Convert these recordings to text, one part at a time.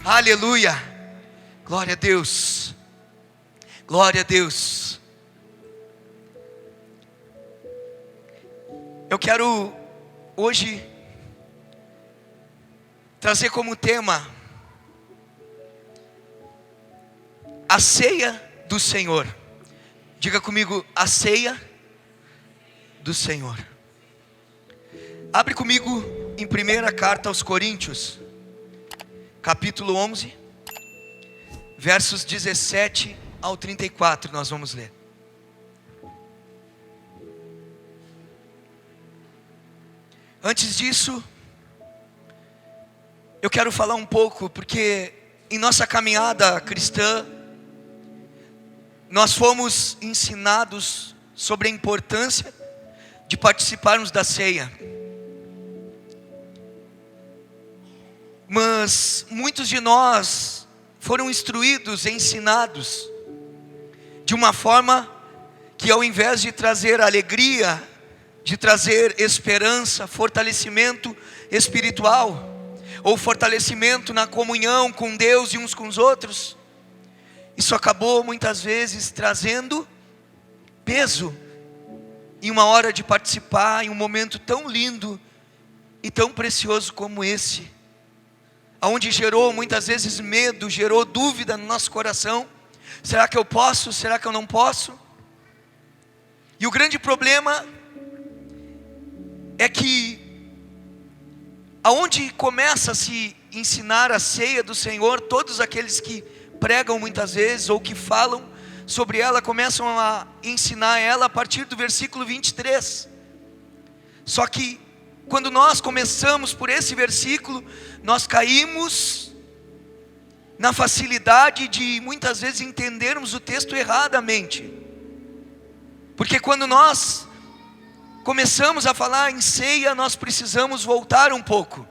Aleluia. Glória a Deus. Glória a Deus. Eu quero hoje trazer como tema a ceia do Senhor. Diga comigo, a ceia do Senhor. Abre comigo em primeira carta aos Coríntios, capítulo 11, versos 17 ao 34, nós vamos ler. Antes disso, eu quero falar um pouco, porque em nossa caminhada cristã, nós fomos ensinados sobre a importância de participarmos da ceia. Mas muitos de nós foram instruídos, ensinados de uma forma que, ao invés de trazer alegria, de trazer esperança, fortalecimento espiritual, ou fortalecimento na comunhão com Deus e uns com os outros, isso acabou muitas vezes trazendo peso em uma hora de participar, em um momento tão lindo e tão precioso como esse, onde gerou muitas vezes medo, gerou dúvida no nosso coração. Será que eu posso? Será que eu não posso? E o grande problema é que aonde começa a se ensinar a ceia do Senhor, todos aqueles que pregam muitas vezes ou que falam sobre ela, começam a ensinar ela a partir do versículo 23. Só que quando nós começamos por esse versículo, nós caímos na facilidade de muitas vezes entendermos o texto erradamente. Porque quando nós começamos a falar em ceia, nós precisamos voltar um pouco.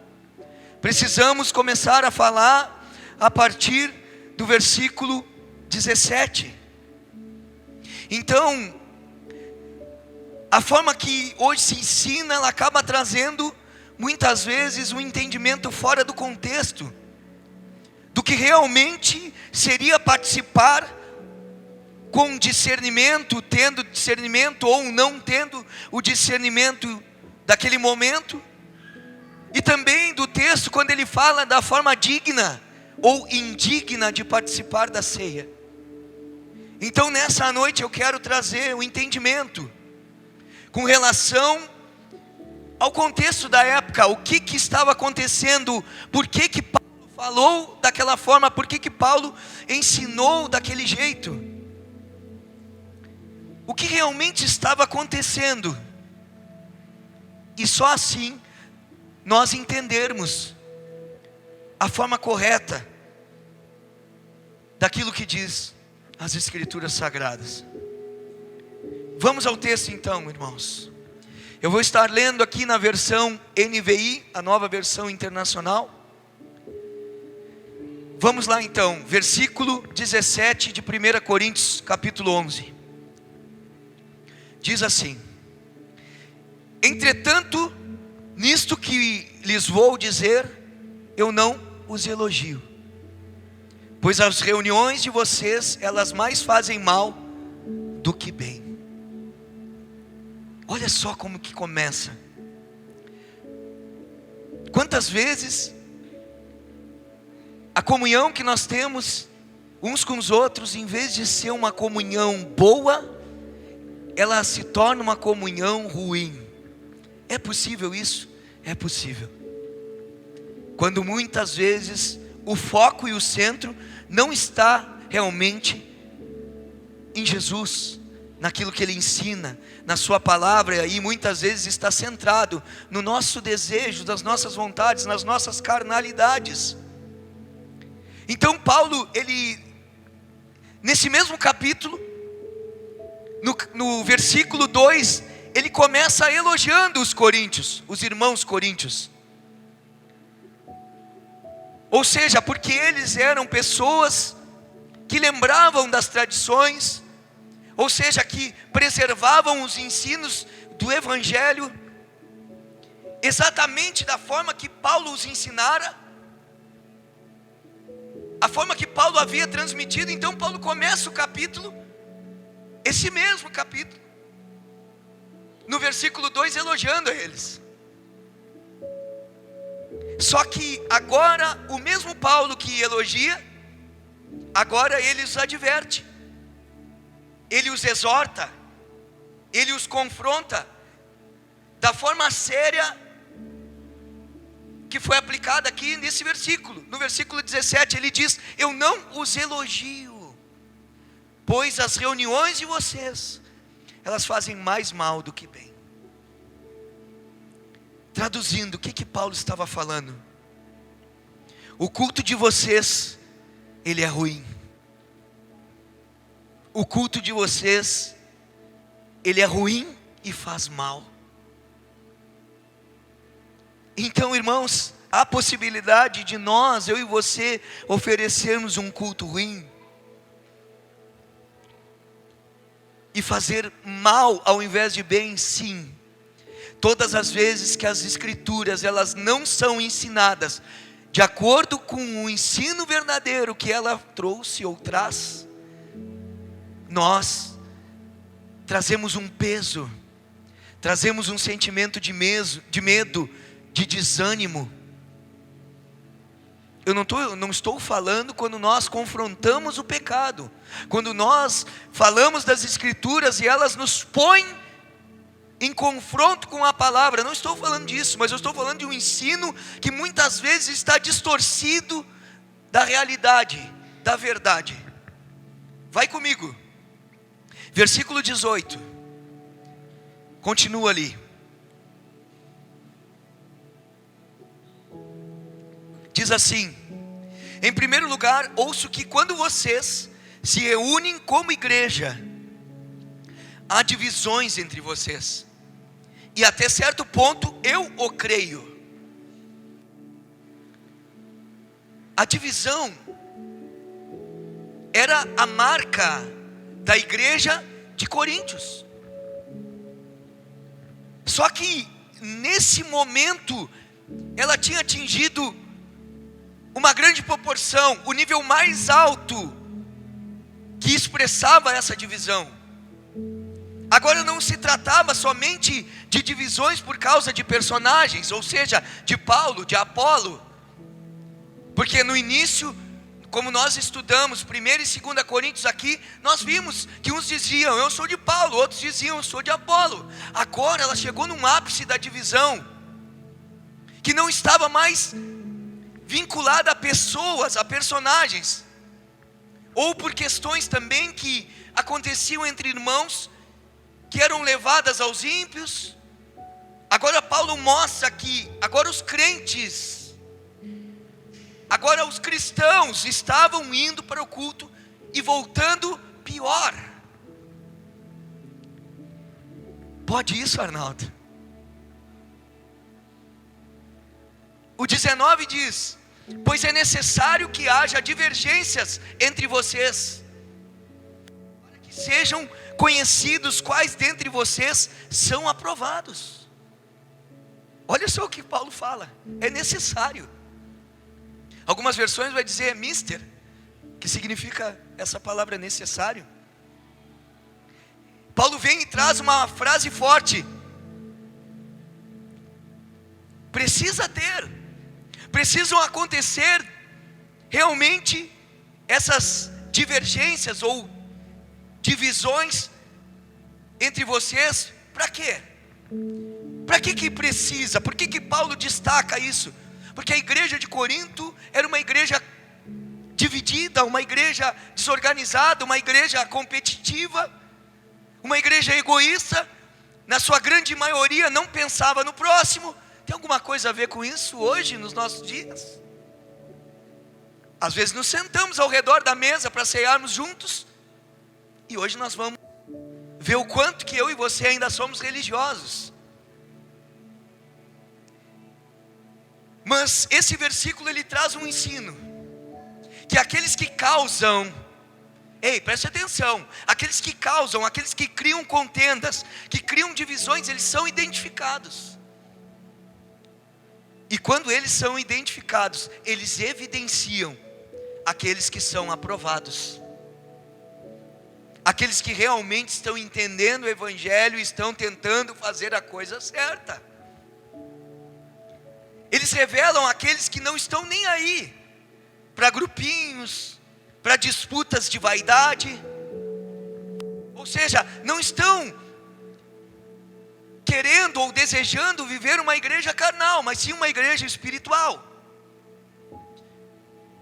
Precisamos começar a falar a partir do versículo 17. Então, a forma que hoje se ensina, ela acaba trazendo muitas vezes um entendimento fora do contexto do que realmente seria participar com discernimento, tendo discernimento ou não tendo o discernimento daquele momento. E também do texto quando ele fala da forma digna ou indigna de participar da ceia. Então nessa noite eu quero trazer o entendimento com relação ao contexto da época, o que estava acontecendo, por que Paulo falou daquela forma, por que Paulo ensinou daquele jeito, o que realmente estava acontecendo, e só assim nós entendermos a forma correta daquilo que diz as Escrituras Sagradas. Vamos ao texto então, irmãos. Eu vou estar lendo aqui na versão NVI, a nova versão internacional. Vamos lá então, versículo 17 de 1 Coríntios capítulo 11. Diz assim: entretanto, nisto que lhes vou dizer, eu não os elogio, pois as reuniões de vocês, elas mais fazem mal do que bem. Olha só como que começa. Quantas vezes a comunhão que nós temos uns com os outros, em vez de ser uma comunhão boa, ela se torna uma comunhão ruim. É possível isso? É possível. Quando muitas vezes o foco e o centro não está realmente em Jesus, naquilo que Ele ensina, na sua palavra, e muitas vezes está centrado no nosso desejo, nas nossas vontades, nas nossas carnalidades. Então Paulo, ele, nesse mesmo capítulo, no versículo 2, ele começa elogiando os coríntios, os irmãos coríntios. Ou seja, porque eles eram pessoas que lembravam das tradições, ou seja, que preservavam os ensinos do Evangelho, exatamente da forma que Paulo os ensinara. a forma que Paulo havia transmitido. Então Paulo começa o capítulo, esse mesmo capítulo, no versículo 2, elogiando a eles. Só que agora, o mesmo Paulo que elogia, agora ele os adverte, ele os exorta, ele os confronta, da forma séria, que foi aplicada aqui nesse versículo. No versículo 17 ele diz: eu não os elogio, pois as reuniões de vocês, elas fazem mais mal do que bem. Traduzindo, o que Paulo estava falando? O culto de vocês, ele é ruim. O culto de vocês, ele é ruim e faz mal. Então, irmãos, há possibilidade de nós, eu e você, oferecermos um culto ruim e fazer mal ao invés de bem? Sim. Todas as vezes que as escrituras, elas não são ensinadas de acordo com o ensino verdadeiro que ela trouxe ou traz, nós trazemos um peso, trazemos um sentimento de medo, de desânimo. Eu não estou falando quando nós confrontamos o pecado, quando nós falamos das escrituras e elas nos põem em confronto com a palavra. Não estou falando disso, mas eu estou falando de um ensino que muitas vezes está distorcido da realidade, da verdade. Vai comigo, versículo 18, continua ali. Diz assim: em primeiro lugar, ouço que quando vocês se reúnem como igreja, há divisões entre vocês, e até certo ponto eu o creio. A divisão era a marca da igreja de Coríntios. Só que nesse momento ela tinha atingido uma grande proporção, o nível mais alto que expressava essa divisão. Agora não se tratava somente de divisões por causa de personagens, ou seja, de Paulo, de Apolo, porque no início, como nós estudamos 1 e 2 Coríntios aqui, nós vimos que uns diziam: eu sou de Paulo, outros diziam: eu sou de Apolo. Agora ela chegou num ápice da divisão, que não estava mais vinculada a pessoas, a personagens, ou por questões também que aconteciam entre irmãos, que eram levadas aos ímpios. Agora Paulo mostra que agora os crentes, agora os cristãos estavam indo para o culto e voltando pior. Pode isso, Arnaldo? O 19 diz: pois é necessário que haja divergências entre vocês, para que sejam conhecidos quais dentre vocês são aprovados. Olha só o que Paulo fala: é necessário. Algumas versões vai dizer mister, que significa essa palavra necessário. Paulo vem e traz uma frase forte: precisam acontecer realmente essas divergências ou divisões entre vocês. Para quê? Para que precisa? Por que Paulo destaca isso? Porque a igreja de Corinto era uma igreja dividida, uma igreja desorganizada, uma igreja competitiva, uma igreja egoísta. Na sua grande maioria não pensava no próximo. Tem alguma coisa a ver com isso hoje, nos nossos dias? Às vezes nos sentamos ao redor da mesa para cearmos juntos, e hoje nós vamos ver o quanto que eu e você ainda somos religiosos. Mas esse versículo ele traz um ensino, que aqueles que causam, preste atenção, aqueles que causam, aqueles que criam contendas, que criam divisões, eles são identificados. E quando eles são identificados, eles evidenciam aqueles que são aprovados. Aqueles que realmente estão entendendo o Evangelho e estão tentando fazer a coisa certa. Eles revelam aqueles que não estão nem aí para grupinhos, para disputas de vaidade. Ou seja, não estão querendo ou desejando viver uma igreja carnal, mas sim uma igreja espiritual.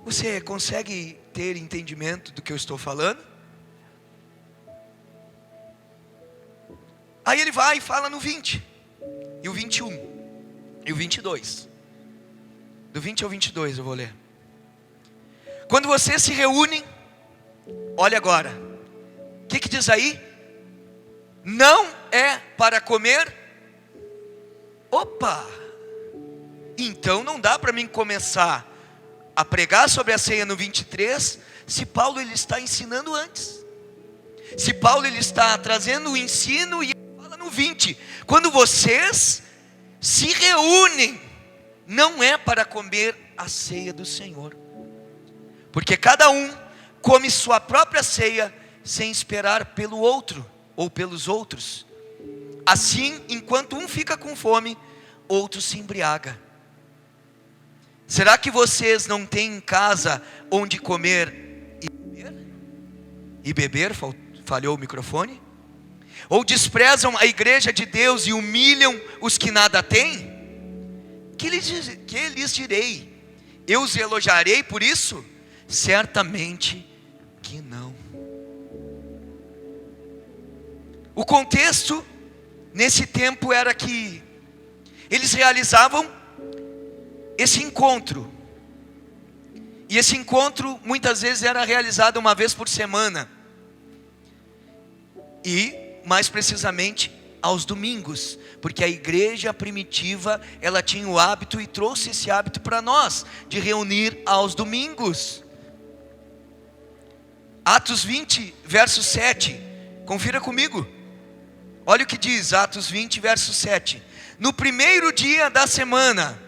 Você consegue ter entendimento do que eu estou falando? Aí ele vai e fala no 20, e o 21, e o 22. Do 20 ao 22 eu vou ler. Quando vocês se reúnem, olha agora, o que diz aí? Não é para comer? Opa! Então não dá para mim começar a pregar sobre a ceia no 23, se Paulo ele está ensinando antes. Se Paulo ele está trazendo o ensino e ele fala no 20, quando vocês se reúnem, não é para comer a ceia do Senhor, porque cada um come sua própria ceia, sem esperar pelo outro, ou pelos outros. Assim, enquanto um fica com fome, outro se embriaga. Será que vocês não têm em casa onde comer e beber? E beber, falhou o microfone? Ou desprezam a igreja de Deus e humilham os que nada têm? Que lhes direi? Eu os elogiarei por isso? Certamente que não. O contexto nesse tempo era que eles realizavam esse encontro, e esse encontro muitas vezes era realizado uma vez por semana, e mais precisamente aos domingos, porque a igreja primitiva ela tinha o hábito e trouxe esse hábito para nós, de reunir aos domingos. Atos 20 verso 7, confira comigo, olha o que diz Atos 20 verso 7, no primeiro dia da semana,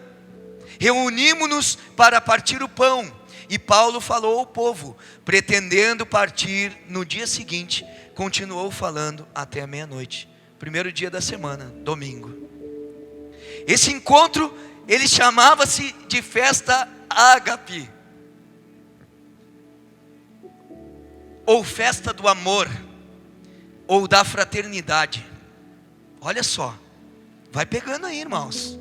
reunimos-nos para partir o pão, e Paulo falou ao povo, pretendendo partir no dia seguinte, continuou falando até a meia-noite, primeiro dia da semana, domingo. Esse encontro, ele chamava-se de festa ágape, ou festa do amor, ou da fraternidade. Olha só, vai pegando aí, irmãos.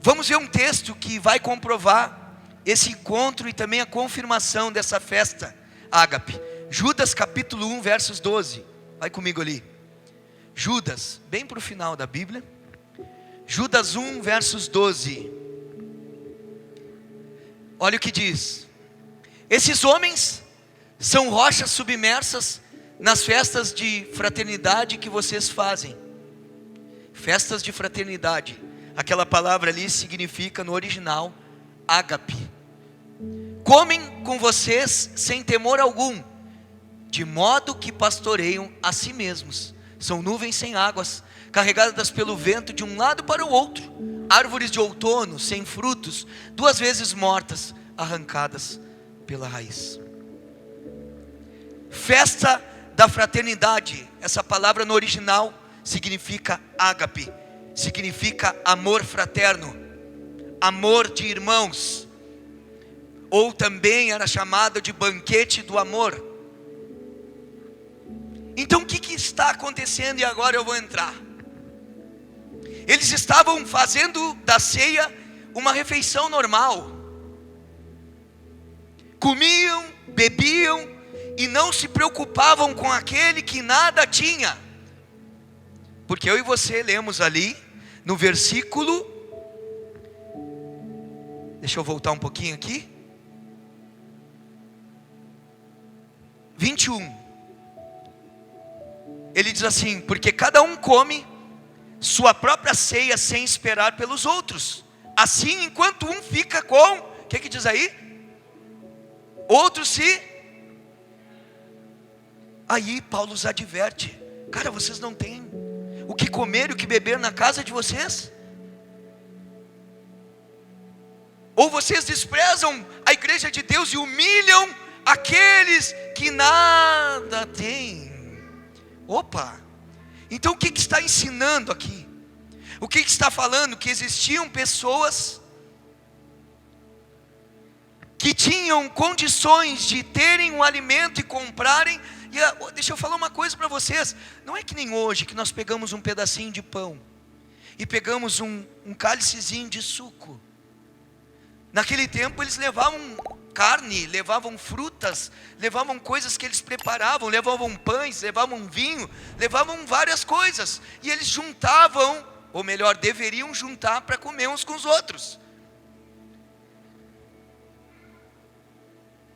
Vamos ver um texto que vai comprovar esse encontro e também a confirmação dessa festa ágape. Judas capítulo 1 versos 12, vai comigo ali. Judas, bem para o final da Bíblia. Judas 1 versos 12. Olha o que diz: esses homens são rochas submersas nas festas de fraternidade que vocês fazem. Festas de fraternidade, aquela palavra ali significa no original ágape. Comem com vocês sem temor algum, de modo que pastoreiam a si mesmos. São nuvens sem águas, carregadas pelo vento de um lado para o outro, árvores de outono sem frutos, 2 vezes mortas, arrancadas pela raiz. Festa da fraternidade, essa palavra no original significa ágape, significa amor fraterno, amor de irmãos, ou também era chamado de banquete do amor. Então o que está acontecendo? E agora eu vou entrar. Eles estavam fazendo da ceia uma refeição normal, comiam, bebiam e não se preocupavam com aquele que nada tinha, porque eu e você lemos ali no versículo, deixa eu voltar um pouquinho aqui, 21, ele diz assim: porque cada um come sua própria ceia sem esperar pelos outros, assim enquanto um fica com, o que diz aí? Outros se... Aí Paulo os adverte: cara, vocês não têm o que comer e o que beber na casa de vocês? Ou vocês desprezam a igreja de Deus e humilham aqueles que nada têm. Opa! Então o que está ensinando aqui? O que está falando? Que existiam pessoas que tinham condições de terem um alimento e comprarem. E deixa eu falar uma coisa para vocês. Não é que nem hoje, que nós pegamos um pedacinho de pão e pegamos um cálicezinho de suco. Naquele tempo eles levavam carne, levavam frutas, levavam coisas que eles preparavam, levavam pães, levavam vinho, levavam várias coisas. E eles juntavam, ou melhor, deveriam juntar para comer uns com os outros.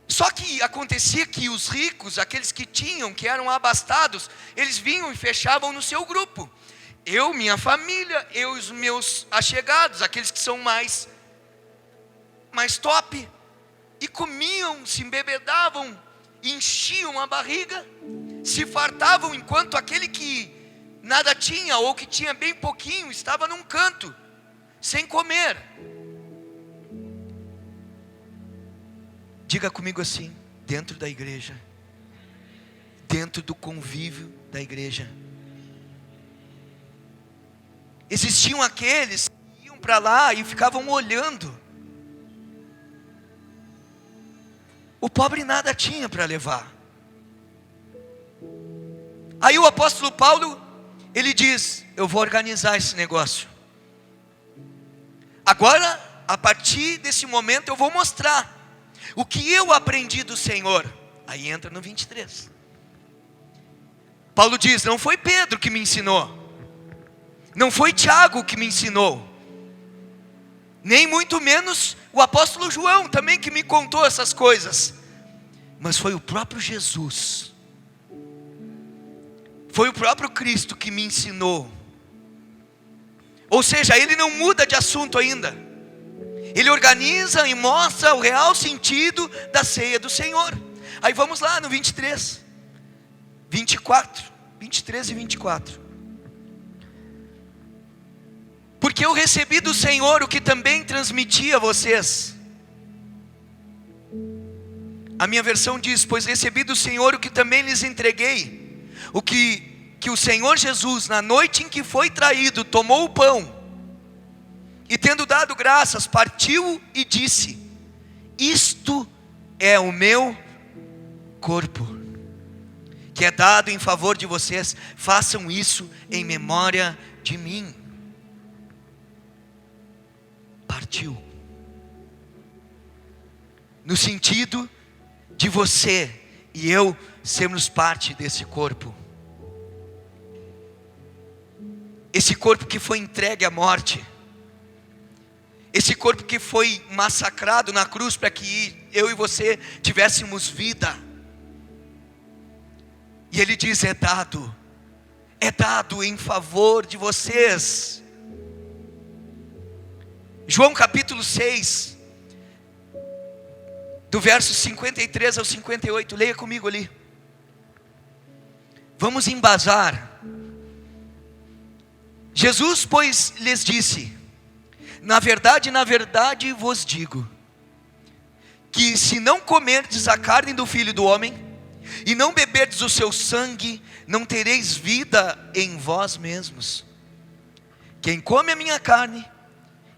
Só que acontecia que os ricos, aqueles que tinham, que eram abastados, eles vinham e fechavam no seu grupo. Eu, minha família, eu e os meus achegados, aqueles que são mais top, e comiam, se embebedavam, enchiam a barriga, se fartavam, enquanto aquele que nada tinha, ou que tinha bem pouquinho, estava num canto, sem comer. Diga comigo assim: dentro da igreja, dentro do convívio da igreja, existiam aqueles que iam para lá e ficavam olhando. O pobre nada tinha para levar. Aí o apóstolo Paulo, ele diz: eu vou organizar esse negócio. Agora, a partir desse momento, eu vou mostrar o que eu aprendi do Senhor. Aí entra no 23. Paulo diz: não foi Pedro que me ensinou, não foi Tiago que me ensinou, nem muito menos o apóstolo João também que me contou essas coisas, mas foi o próprio Jesus, foi o próprio Cristo que me ensinou. Ou seja, ele não muda de assunto ainda, ele organiza e mostra o real sentido da ceia do Senhor. Aí vamos lá no 23 e 24. Porque eu recebi do Senhor o que também transmiti a vocês. A minha versão diz: pois recebi do Senhor o que também lhes entreguei. O que o Senhor Jesus, na noite em que foi traído, tomou o pão, e tendo dado graças, partiu e disse: isto é o meu corpo, que é dado em favor de vocês, façam isso em memória de mim. Partiu, no sentido de você e eu sermos parte desse corpo. Esse corpo que foi entregue à morte, esse corpo que foi massacrado na cruz para que eu e você tivéssemos vida. E ele diz: é dado em favor de vocês. João capítulo 6, do verso 53 ao 58, leia comigo ali. Vamos embasar. Jesus, pois, lhes disse: na verdade vos digo, que se não comerdes a carne do Filho do Homem, e não beberdes o seu sangue, não tereis vida em vós mesmos. Quem come a minha carne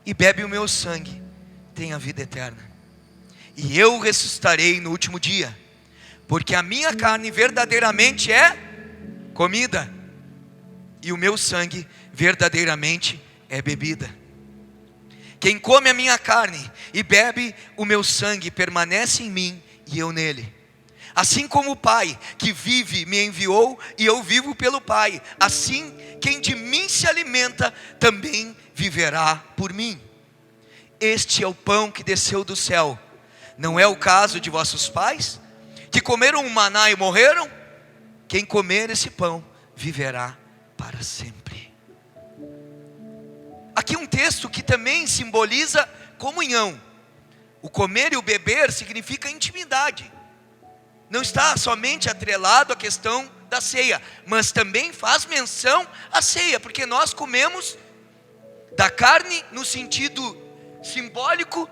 e bebe o meu sangue, tem a vida eterna, e eu ressuscitarei no último dia, porque a minha carne verdadeiramente é comida, e o meu sangue verdadeiramente é bebida. Quem come a minha carne e bebe o meu sangue, permanece em mim e eu nele. Assim como o Pai que vive me enviou, e eu vivo pelo Pai, assim quem de mim se alimenta, também viverá por mim. Este é o pão que desceu do céu. Não é o caso de vossos pais, que comeram o maná e morreram? Quem comer esse pão, viverá para sempre. Aqui um texto que também simboliza comunhão. O comer e o beber significa intimidade. Não está somente atrelado à questão da ceia, mas também faz menção à ceia, porque nós comemos da carne no sentido simbólico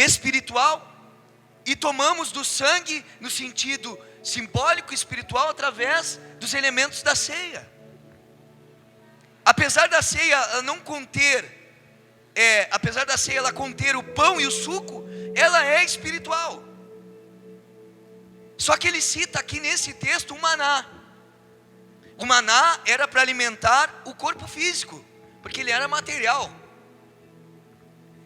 espiritual e tomamos do sangue no sentido simbólico e espiritual através dos elementos da ceia. Apesar da ceia ela conter o pão e o suco, ela é espiritual. Só que ele cita aqui nesse texto o maná. O maná era para alimentar o corpo físico, porque ele era material.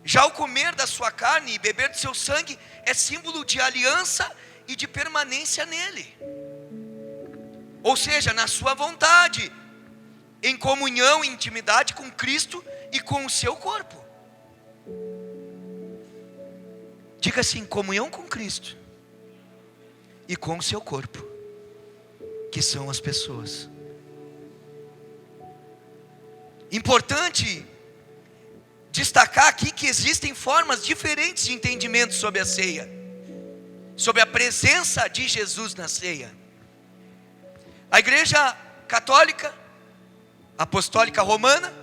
Já o comer da sua carne e beber do seu sangue é símbolo de aliança e de permanência nele. Ou seja, na sua vontade, em comunhão e intimidade com Cristo e com o seu corpo. Diga assim: comunhão com Cristo e com o seu corpo, que são as pessoas. Importante destacar aqui que existem formas diferentes de entendimento sobre a ceia, sobre a presença de Jesus na ceia. A Igreja Católica Apostólica Romana,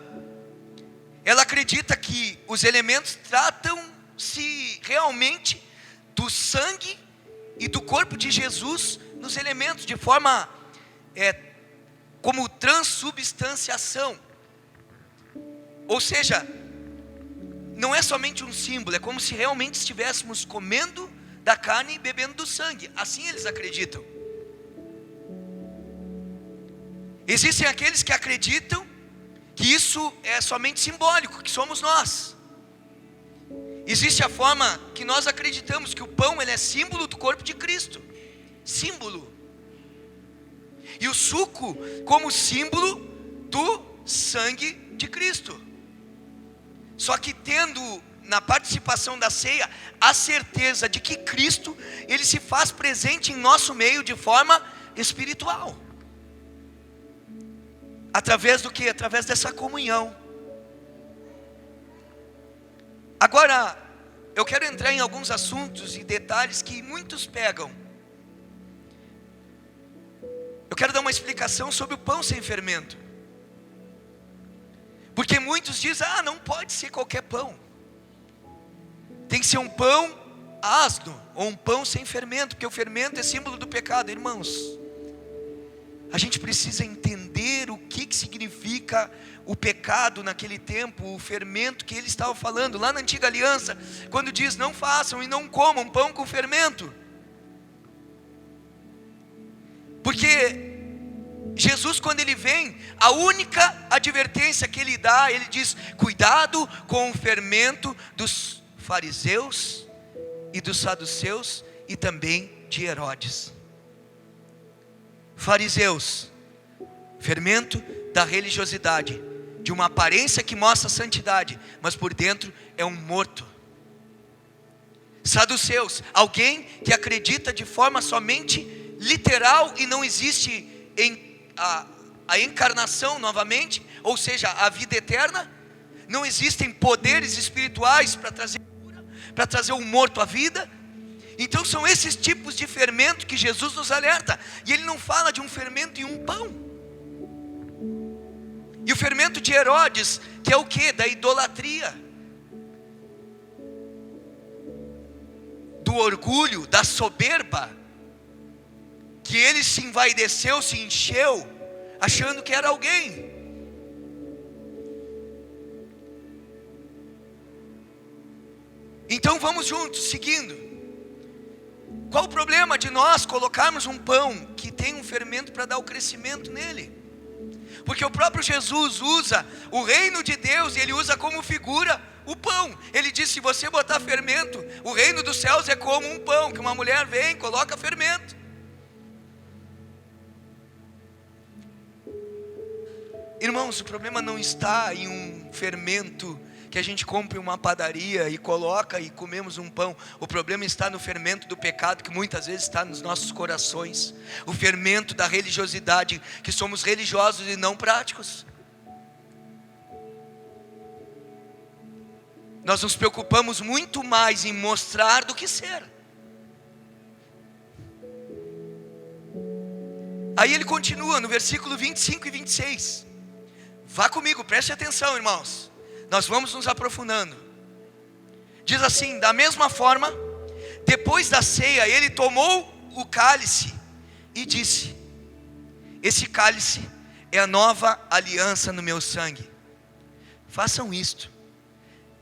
ela acredita que os elementos tratam-se realmente do sangue e do corpo de Jesus nos elementos, de forma como transubstanciação. Ou seja, não é somente um símbolo, é como se realmente estivéssemos comendo da carne e bebendo do sangue. Assim eles acreditam. Existem aqueles que acreditam que isso é somente simbólico, que somos nós. Existe a forma que nós acreditamos que o pão ele é símbolo do corpo de Cristo. Símbolo. E o suco como símbolo do sangue de Cristo. Só que tendo na participação da ceia a certeza de que Cristo ele se faz presente em nosso meio de forma espiritual. Através do que? Através dessa comunhão. Agora, eu quero entrar em alguns assuntos e detalhes que muitos pegam. Eu quero dar uma explicação sobre o pão sem fermento. Porque muitos dizem, não pode ser qualquer pão. Tem que ser um pão ácido, ou um pão sem fermento, porque o fermento é símbolo do pecado. Irmãos, a gente precisa entender o que significa o pecado naquele tempo, o fermento que ele estava falando, lá na antiga aliança, quando diz, não façam e não comam pão com fermento. Porque Jesus, quando ele vem, a única advertência que ele dá, ele diz, cuidado com o fermento dos fariseus e dos saduceus e também de Herodes. Fariseus, fermento da religiosidade, de uma aparência que mostra santidade, mas por dentro é um morto. Saduceus, alguém que acredita de forma somente literal e não existe a encarnação novamente, ou seja, a vida eterna. Não existem poderes espirituais para trazer cura, para trazer o morto à vida. Então são esses tipos de fermento que Jesus nos alerta. E ele não fala de um fermento em um pão. E o fermento de Herodes, que é o que? Da idolatria, do orgulho, da soberba, que ele se envaideceu, se encheu, achando que era alguém. Então vamos juntos, seguindo. Qual o problema de nós colocarmos um pão que tem um fermento para dar o crescimento nele? Porque o próprio Jesus usa o reino de Deus e ele usa como figura o pão. Ele diz, se você botar fermento, o reino dos céus é como um pão, que uma mulher vem, coloca fermento. Irmãos, o problema não está em um fermento que a gente compra em uma padaria e coloca e comemos um pão. O problema está no fermento do pecado que muitas vezes está nos nossos corações. O fermento da religiosidade, que somos religiosos e não práticos. Nós nos preocupamos muito mais em mostrar do que ser. Aí ele continua no versículo 25 e 26. Vá comigo, preste atenção, irmãos. Nós vamos nos aprofundando. Diz assim: da mesma forma, depois da ceia, ele tomou o cálice e disse: esse cálice é a nova aliança no meu sangue. Façam isto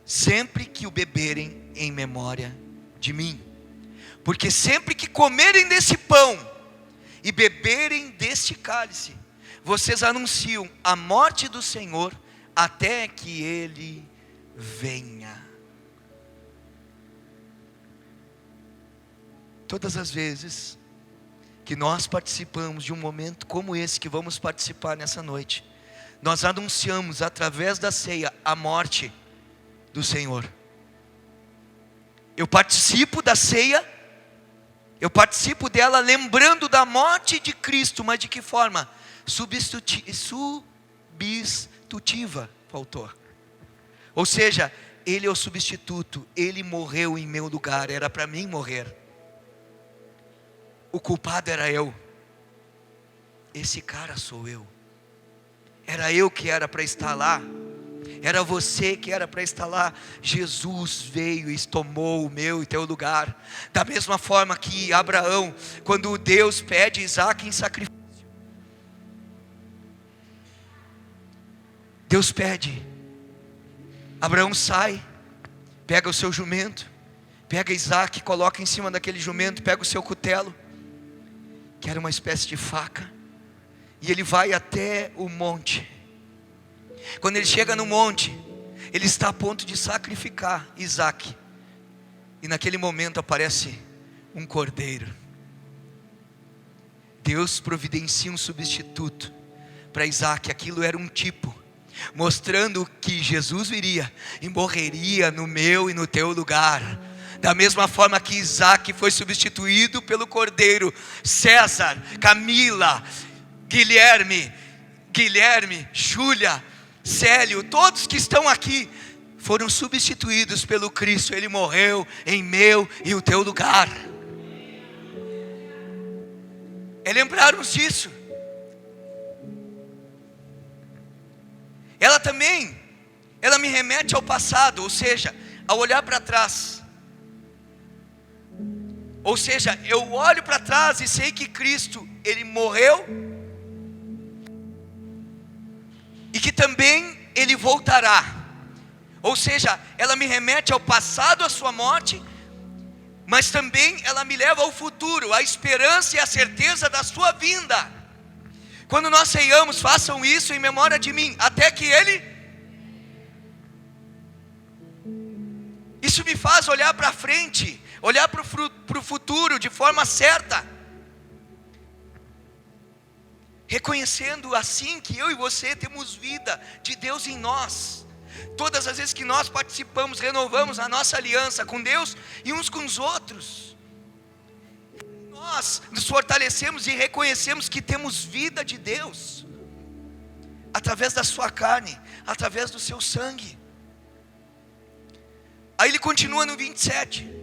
sempre que o beberem em memória de mim. Porque sempre que comerem desse pão e beberem deste cálice, vocês anunciam a morte do Senhor até que Ele venha. Todas as vezes que nós participamos de um momento como esse que vamos participar nessa noite, nós anunciamos através da ceia a morte do Senhor. Eu participo da ceia, eu participo dela lembrando da morte de Cristo, mas de que forma? Substitutiva, faltou. Ou seja, Ele é o substituto, Ele morreu em meu lugar, era para mim morrer. O culpado era eu. Esse cara sou eu. Era eu que era para estar lá. Era você que era para estar lá. Jesus veio e tomou o meu e teu lugar. Da mesma forma que Abraão, quando Deus pede Isaac em sacrifício, Deus pede. Abraão sai, pega o seu jumento, pega Isaac, coloca em cima daquele jumento, pega o seu cutelo, que era uma espécie de faca, e ele vai até o monte. Quando ele chega no monte, ele está a ponto de sacrificar Isaac, e naquele momento aparece um cordeiro. Deus providencia um substituto para Isaac. Aquilo era um tipo, mostrando que Jesus viria e morreria no meu e no teu lugar. Da mesma forma que Isaac foi substituído pelo cordeiro, César, Camila, Guilherme, Júlia, Célio, todos que estão aqui foram substituídos pelo Cristo. Ele morreu em meu e o teu lugar. É lembrarmos disso. Ela me remete ao passado, ou seja, ao olhar para trás. Ou seja, eu olho para trás e sei que Cristo, Ele morreu, e que também Ele voltará. Ou seja, ela me remete ao passado, à sua morte, mas também ela me leva ao futuro, à esperança e à certeza da sua vinda. Quando nós ceiamos, façam isso em memória de mim, até que Ele... Isso me faz olhar para frente, olhar para o futuro de forma certa, reconhecendo assim que eu e você temos vida de Deus em nós. Todas as vezes que nós participamos, renovamos a nossa aliança com Deus e uns com os outros, nós nos fortalecemos e reconhecemos que temos vida de Deus, através da sua carne, através do seu sangue. Aí ele continua no 27.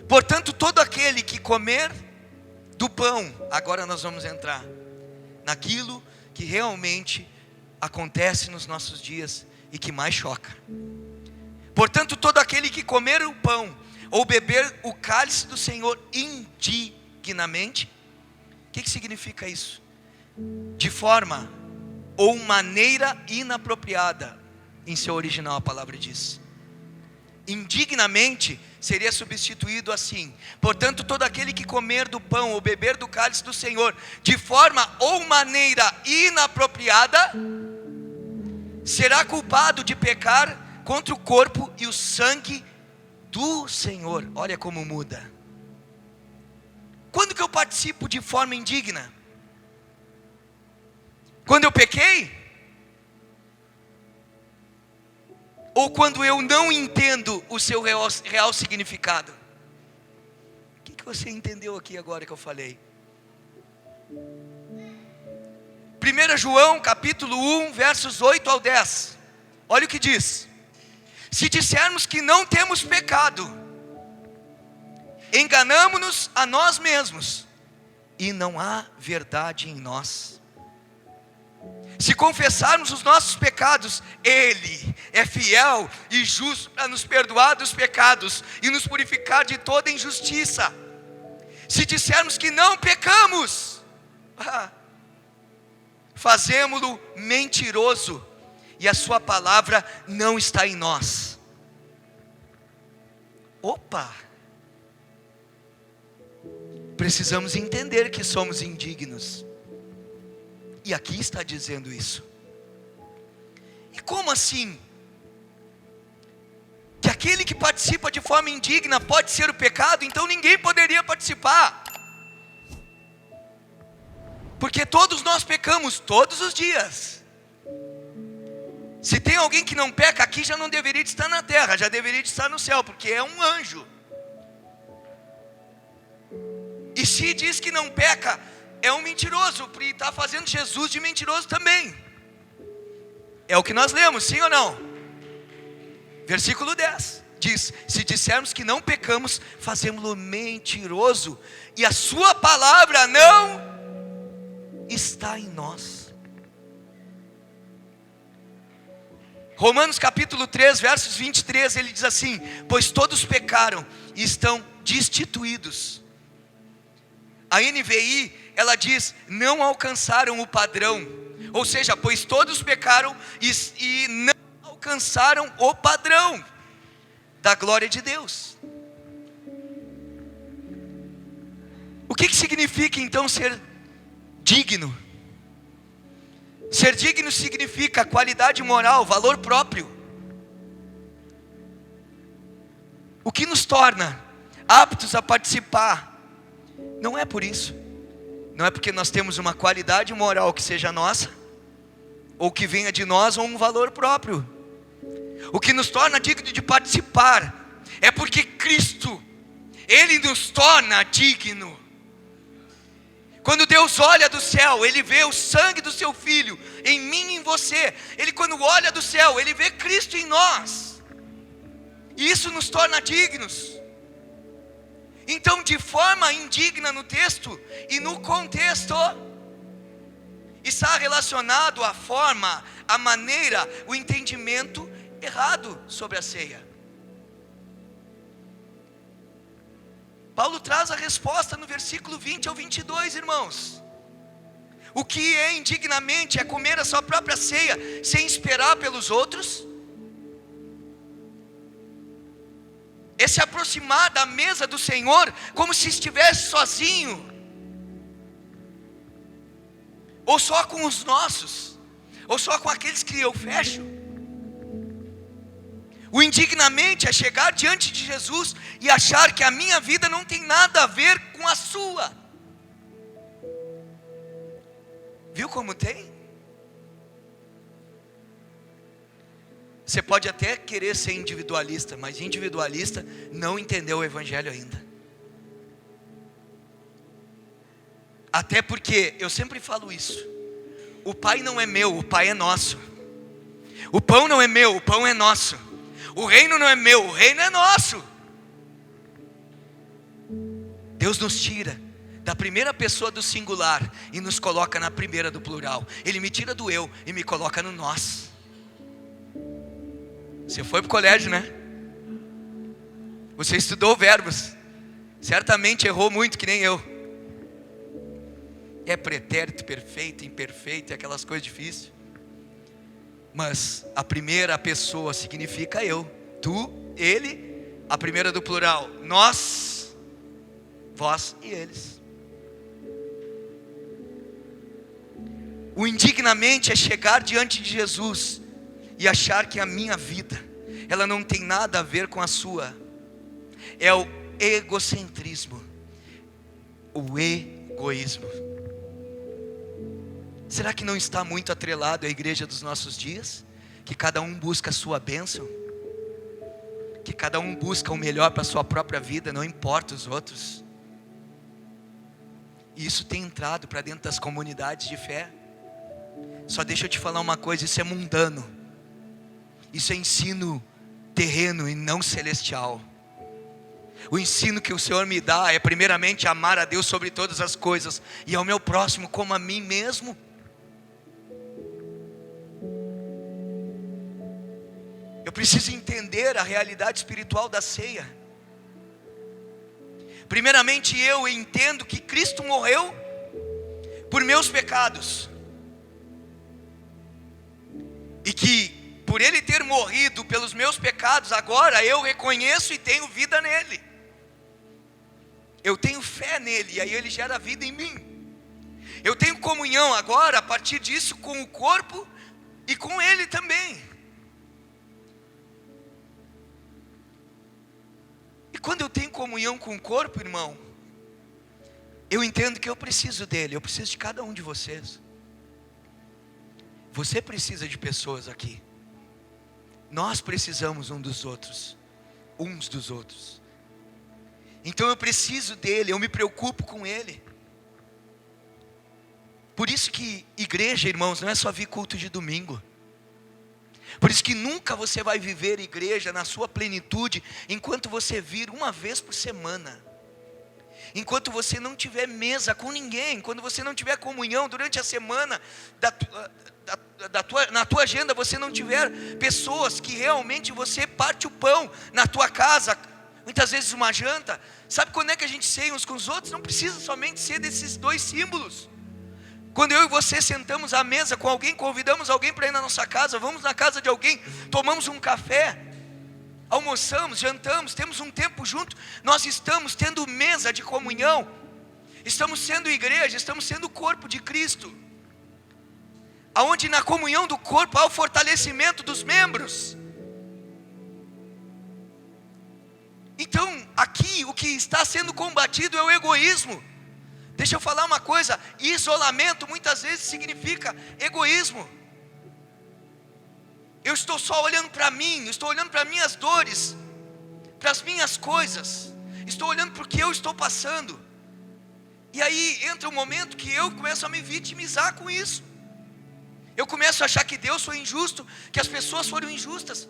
Portanto, todo aquele que comer do pão, agora nós vamos entrar naquilo que realmente acontece nos nossos dias e que mais choca. Portanto, todo aquele que comer o pão ou beber o cálice do Senhor indignamente, o que significa isso? De forma ou maneira inapropriada, em seu original a palavra diz. Indignamente seria substituído assim: portanto, todo aquele que comer do pão ou beber do cálice do Senhor de forma ou maneira inapropriada, será culpado de pecar contra o corpo e o sangue do Senhor. Olha como muda. Quando que eu participo de forma indigna? Quando eu pequei? Ou quando eu não entendo o seu real significado? O que você entendeu aqui agora que eu falei? 1 João capítulo 1, versos 8 ao 10. Olha o que diz: se dissermos que não temos pecado, enganamo-nos a nós mesmos, e não há verdade em nós. Se confessarmos os nossos pecados, Ele é fiel e justo para nos perdoar dos pecados e nos purificar de toda injustiça. Se dissermos que não pecamos, fazemo-lo mentiroso, e a sua palavra não está em nós. Opa! Precisamos entender que somos indignos. E aqui está dizendo isso. E como assim? Que aquele que participa de forma indigna pode ser o pecado, então ninguém poderia participar. Porque todos nós pecamos todos os dias. Se tem alguém que não peca aqui, já não deveria estar na terra, já deveria estar no céu, porque é um anjo. E se diz que não peca, é um mentiroso, e está fazendo Jesus de mentiroso também. É o que nós lemos, sim ou não? Versículo 10 diz: se dissermos que não pecamos, fazemos-lo mentiroso, e a sua palavra não está em nós. Romanos capítulo 3, versos 23, ele diz assim: pois todos pecaram e estão destituídos. A NVI, ela diz: não alcançaram o padrão. Ou seja, pois todos pecaram e não alcançaram o padrão da glória de Deus. O que significa então ser digno? Ser digno significa qualidade moral, valor próprio. O que nos torna aptos a participar não é por isso. Não é porque nós temos uma qualidade moral que seja nossa, ou que venha de nós, ou um valor próprio. O que nos torna digno de participar é porque Cristo, Ele nos torna digno. Quando Deus olha do céu, Ele vê o sangue do seu Filho em mim e em você. Ele, quando olha do céu, Ele vê Cristo em nós. E isso nos torna dignos. Então, de forma indigna no texto e no contexto, está relacionado à forma, à maneira, o entendimento errado sobre a ceia. Paulo traz a resposta no versículo 20 ao 22, irmãos. O que é indignamente? É comer a sua própria ceia sem esperar pelos outros? É se aproximar da mesa do Senhor como se estivesse sozinho, ou só com os nossos, ou só com aqueles que eu fecho. O indignamente é chegar diante de Jesus e achar que a minha vida não tem nada a ver com a sua. Viu como tem? Você pode até querer ser individualista, mas individualista não entendeu o Evangelho ainda. Até porque, eu sempre falo isso, o Pai não é meu, o Pai é nosso. O pão não é meu, o pão é nosso. O reino não é meu, o reino é nosso. Deus nos tira da primeira pessoa do singular e nos coloca na primeira do plural. Ele me tira do eu e me coloca no nós. Você foi para o colégio, né? Você estudou verbos. Certamente errou muito, que nem eu. É pretérito, perfeito, imperfeito, aquelas coisas difíceis. Mas a primeira pessoa significa eu, tu, ele. A primeira do plural, nós, vós e eles. O indignamente é chegar diante de Jesus e achar que a minha vida, ela não tem nada a ver com a sua. É o egocentrismo, o egoísmo. Será que não está muito atrelado à igreja dos nossos dias? Que cada um busca a sua bênção, que cada um busca o melhor para a sua própria vida, não importa os outros. E isso tem entrado para dentro das comunidades de fé. Só deixa eu te falar uma coisa, isso é mundano. Isso é ensino terreno e não celestial. O ensino que o Senhor me dá é primeiramente amar a Deus sobre todas as coisas e ao meu próximo como a mim mesmo. preciso entender a realidade espiritual da ceia. Primeiramente, eu entendo que Cristo morreu por meus pecados, e que por Ele ter morrido pelos meus pecados, agora eu reconheço e tenho vida nele. Eu tenho fé nele, e aí Ele gera vida em mim. Eu tenho comunhão agora, a partir disso, com o corpo e com Ele também. E quando eu tenho comunhão com o corpo, irmão, eu entendo que eu preciso dele, eu preciso de cada um de vocês. Você precisa de pessoas aqui. Nós precisamos uns dos outros. Então eu preciso dele, eu me preocupo com ele. Por isso que igreja, irmãos, não é só vir culto de domingo. Por isso que nunca você vai viver igreja na sua plenitude enquanto você vir uma vez por semana. Enquanto você não tiver mesa com ninguém, quando você não tiver comunhão durante a semana, na tua agenda você não tiver pessoas que realmente você parte o pão na tua casa, muitas vezes uma janta. Sabe quando é que a gente ceia uns com os outros? Não precisa somente ser desses dois símbolos. Quando eu e você sentamos à mesa com alguém, convidamos alguém para ir na nossa casa, vamos na casa de alguém, tomamos um café, almoçamos, jantamos, temos um tempo junto, nós estamos tendo mesa de comunhão, estamos sendo igreja, estamos sendo o corpo de Cristo, aonde na comunhão do corpo há o fortalecimento dos membros. Então, aqui o que está sendo combatido é o egoísmo. Deixa eu falar uma coisa, isolamento muitas vezes significa egoísmo. Eu estou só olhando para mim, eu estou olhando para minhas dores, para as minhas coisas, estou olhando para o que eu estou passando. E aí entra um momento que eu começo a me vitimizar com isso. Eu começo a achar que Deus foi injusto, que as pessoas foram injustas.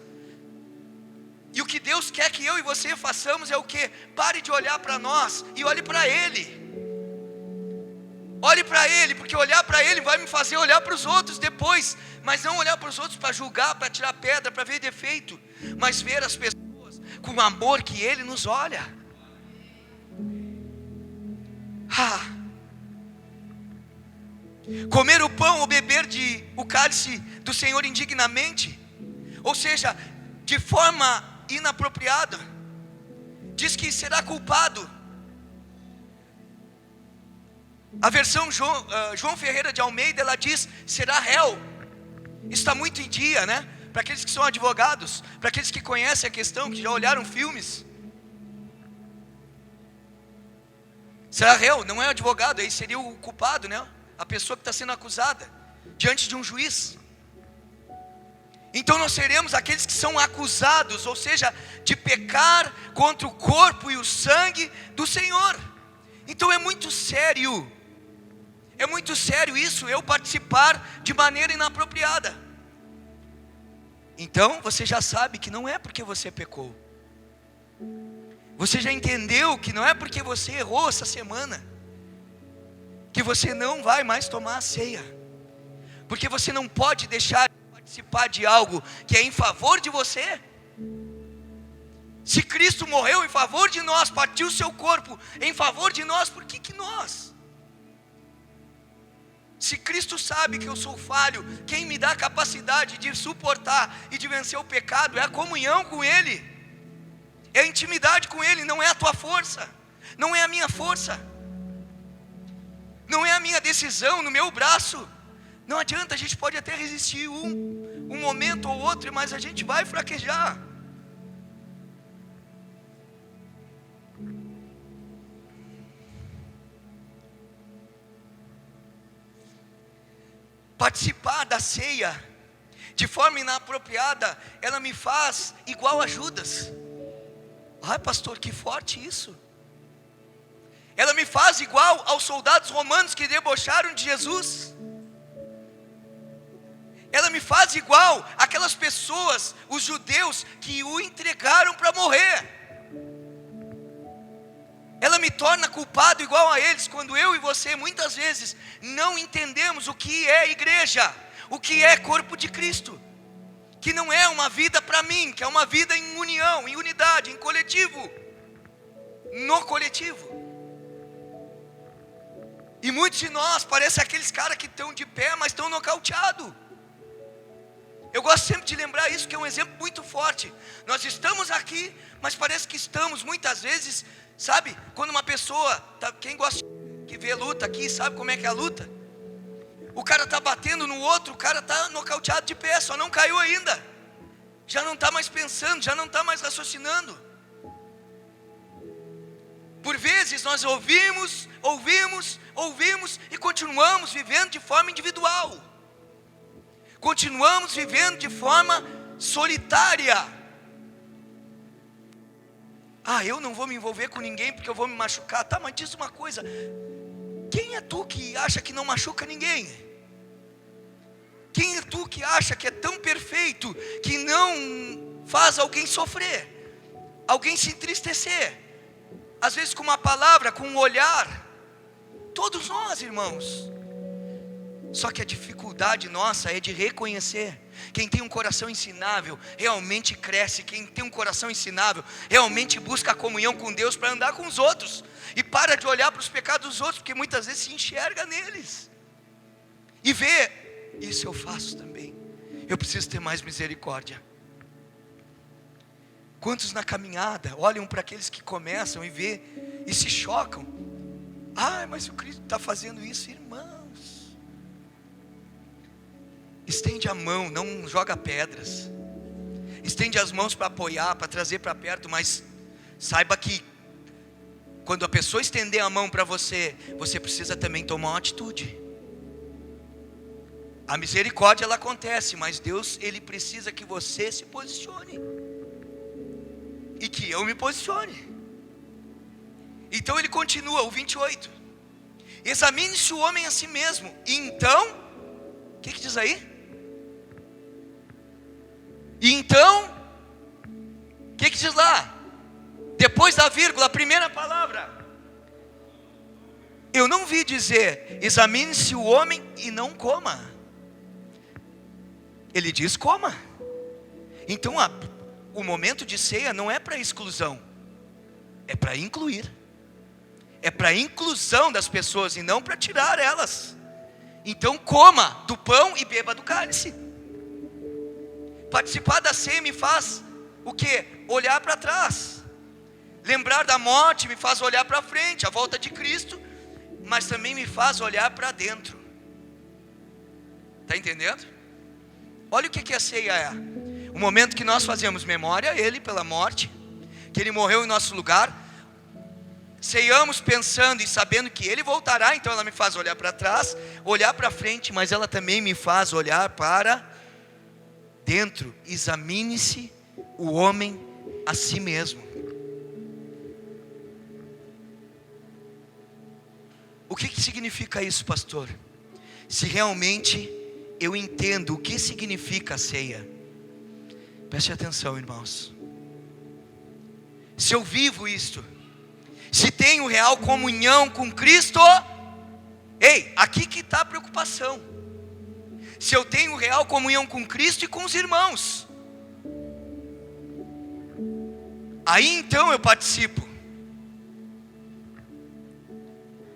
E o que Deus quer que eu e você façamos é o quê? Pare de olhar para nós e olhe para Ele. Olhe para Ele, porque olhar para Ele vai me fazer olhar para os outros depois. Mas não olhar para os outros para julgar, para tirar pedra, para ver defeito. Mas ver as pessoas com o amor que Ele nos olha. Comer o pão ou beber o cálice do Senhor indignamente, ou seja, de forma inapropriada, diz que será culpado. A versão João Ferreira de Almeida, ela diz, será réu. Está muito em dia, né? Para aqueles que são advogados, para aqueles que conhecem a questão, que já olharam filmes. Será réu, não é advogado, aí seria o culpado, né? A pessoa que está sendo acusada, diante de um juiz. Então nós seremos aqueles que são acusados, ou seja, de pecar contra o corpo e o sangue do Senhor. Então é muito sério isso, eu participar de maneira inapropriada. Então você já sabe que não é porque você pecou. Você já entendeu que não é porque você errou essa semana que você não vai mais tomar a ceia. Porque você não pode deixar de participar de algo que é em favor de você. Se Cristo morreu em favor de nós, partiu o seu corpo em favor de nós, por que nós? Se Cristo sabe que eu sou falho, quem me dá a capacidade de suportar e de vencer o pecado é a comunhão com Ele, é a intimidade com Ele, não é a tua força, não é a minha força, não é a minha decisão no meu braço. Não adianta, a gente pode até resistir um momento ou outro, mas a gente vai fraquejar. Participar da ceia de forma inapropriada, ela me faz igual a Judas. Ai, pastor, que forte isso. Ela me faz igual aos soldados romanos que debocharam de Jesus. Ela me faz igual àquelas pessoas, os judeus, que o entregaram para morrer. Ela me torna culpado igual a eles, quando eu e você muitas vezes não entendemos o que é igreja, o que é corpo de Cristo. que não é uma vida para mim, que é uma vida em união, em unidade, em coletivo, no coletivo. E muitos de nós parecem aqueles caras que estão de pé, mas estão nocauteados. Eu gosto sempre de lembrar isso, que é um exemplo muito forte. Nós estamos aqui, mas parece que estamos muitas vezes, sabe? Quando uma pessoa, quem gosta de ver luta aqui, sabe como é que é a luta? O cara está batendo no outro, o cara está nocauteado de pé, só não caiu ainda. Já não está mais pensando, já não está mais raciocinando. Por vezes nós ouvimos e continuamos vivendo de forma individual. Continuamos vivendo de forma solitária. Eu não vou me envolver com ninguém porque eu vou me machucar. Tá, mas diz uma coisa: quem é tu que acha que não machuca ninguém? Quem é tu que acha que é tão perfeito que não faz alguém sofrer, alguém se entristecer? Às vezes com uma palavra, com um olhar. Todos nós, irmãos. Só que a dificuldade nossa é de reconhecer. Quem tem um coração ensinável realmente cresce. Quem tem um coração ensinável realmente busca a comunhão com Deus para andar com os outros. E para de olhar para os pecados dos outros, porque muitas vezes se enxerga neles. E vê, isso eu faço também. Eu preciso ter mais misericórdia. Quantos na caminhada olham para aqueles que começam e vê e se chocam? Mas o Cristo está fazendo isso, irmãos. Estende a mão, não joga pedras. Estende as mãos para apoiar, para trazer para perto, mas saiba que quando a pessoa estender a mão para você, você precisa também tomar uma atitude. A misericórdia ela acontece, mas Deus ele precisa que você se posicione. E que eu me posicione. Então ele continua, o 28. Examine-se o homem a si mesmo. E então, o que diz aí? E então, o que diz lá? Depois da vírgula, a primeira palavra. Eu não vi dizer, examine-se o homem e não coma. Ele diz coma. Então o momento de ceia não é para exclusão, é para incluir. É para inclusão das pessoas e não para tirar elas. Então coma do pão e beba do cálice. Participar da ceia me faz o quê? Olhar para trás. Lembrar da morte me faz olhar para frente, a volta de Cristo, mas também me faz olhar para dentro. Está entendendo? Olha o que a ceia é. O momento que nós fazemos memória a Ele pela morte, que Ele morreu em nosso lugar. Ceiamos pensando e sabendo que Ele voltará. Então ela me faz olhar para trás, olhar para frente, mas ela também me faz olhar para dentro. Examine-se o homem a si mesmo. O que significa isso, pastor? Se realmente eu entendo o que significa a ceia. Preste atenção, irmãos. Se eu vivo isto, se tenho real comunhão com Cristo, aqui que está a preocupação. Se eu tenho real comunhão com Cristo e com os irmãos, aí então eu participo.